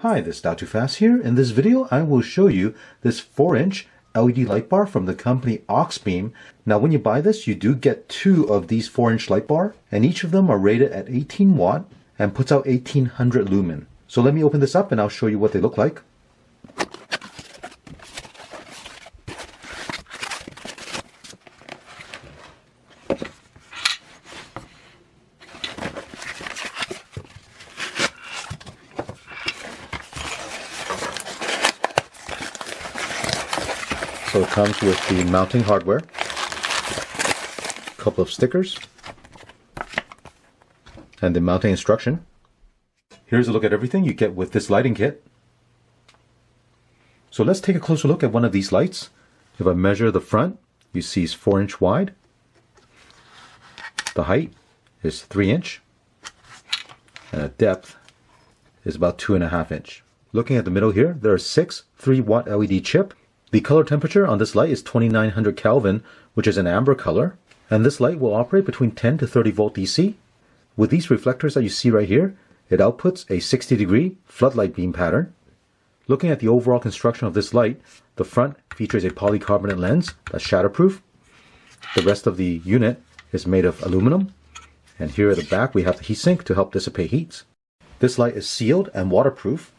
Hi, this is Not Too Fast here. In this video, I will show you this 4-inch LED light bar from the company Auxbeam. Now, when you buy this, you do get 2 of these 4-inch light bar, and each of them are rated at 18 watt and puts out 1800 lumen. So let me open this up and I'll show you what they look like. So it comes with the mounting hardware, a couple of stickers, and the mounting instruction. Here's a look at everything you get with this lighting kit. So let's take a closer look at one of these lights. If I measure the front, you see it's 4-inch wide. The height is 3-inch, and the depth is about 2.5 inch. Looking at the middle here, there are 6 3-watt LED chip. The color temperature on this light is 2900 Kelvin, which is an amber color, and this light will operate between 10 to 30 volt DC. With these reflectors that you see right here, it outputs a 60-degree floodlight beam pattern. Looking at the overall construction of this light, the front features a polycarbonate lens that's shatterproof. The rest of the unit is made of aluminum, and here at the back we have the heatsink to help dissipate heat. This light is sealed and waterproof.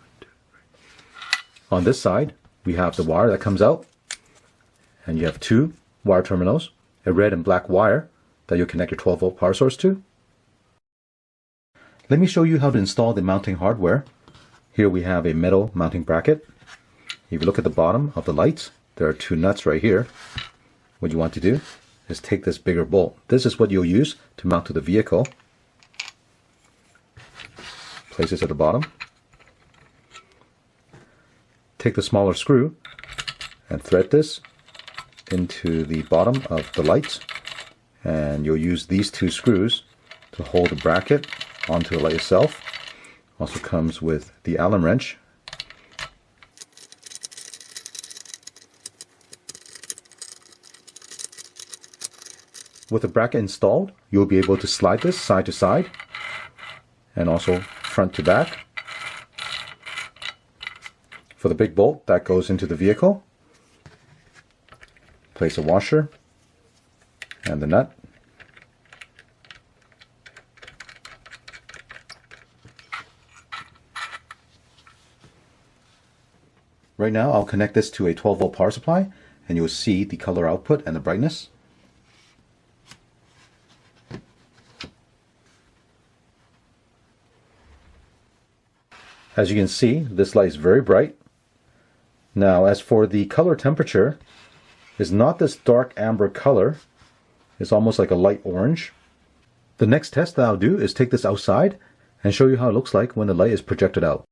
On this side, we have the wire that comes out, and you have 2 wire terminals, a red and black wire that you'll connect your 12 volt power source to. Let me show you how to install the mounting hardware. Here we have a metal mounting bracket. If you look at the bottom of the lights, there are 2 nuts right here. What you want to do is take this bigger bolt. This is what you'll use to mount to the vehicle. Place this at the bottom. Take the smaller screw and thread this into the bottom of the lights, and you'll use these 2 screws to hold the bracket onto the light itself. Also comes with the Allen wrench. With the bracket installed, you'll be able to slide this side to side and also front to back. For the big bolt that goes into the vehicle, place a washer and the nut. Right now I'll connect this to a 12 volt power supply and you'll see the color output and the brightness. As you can see, this light is very bright. Now, as for the color temperature, it's not this dark amber color. It's almost like a light orange. The next test that I'll do is take this outside and show you how it looks like when the light is projected out.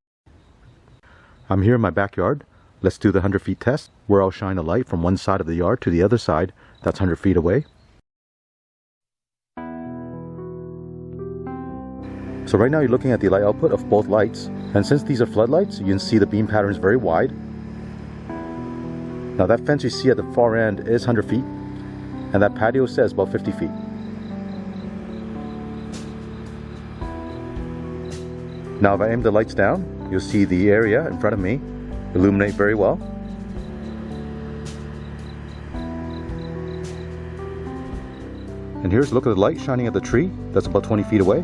I'm here in my backyard. Let's do the 100 feet test, where I'll shine a light from one side of the yard to the other side that's 100 feet away. So right now you're looking at the light output of both lights, and since these are floodlights, you can see the beam pattern is very wide. Now that fence you see at the far end is 100 feet, and that patio says about 50 feet. Now if I aim the lights down, you'll see the area in front of me illuminate very well. And here's a look at the light shining at the tree that's about 20 feet away.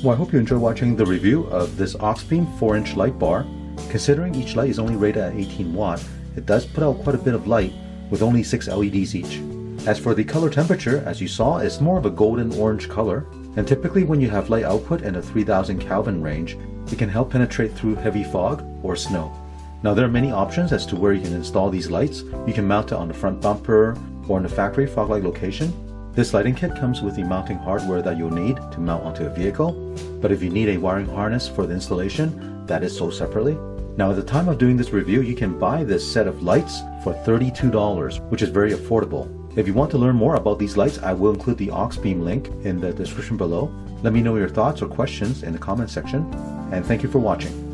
Well, I hope you enjoyed watching the review of this Auxbeam 4-inch light bar. Considering each light is only rated at 18 watt, it does put out quite a bit of light with only 6 LEDs each. As for the color temperature, as you saw, it's more of a golden orange color, and typically when you have light output in the 3000 Kelvin range, it can help penetrate through heavy fog or snow. Now there are many options as to where you can install these lights. You can mount it on the front bumper or in the factory fog light location. This lighting kit comes with the mounting hardware that you'll need to mount onto a vehicle, but if you need a wiring harness for the installation, that is sold separately. Now at the time of doing this review, you can buy this set of lights for $32, which is very affordable. If you want to learn more about these lights, I will include the Auxbeam link in the description below. Let me know your thoughts or questions in the comment section, and thank you for watching.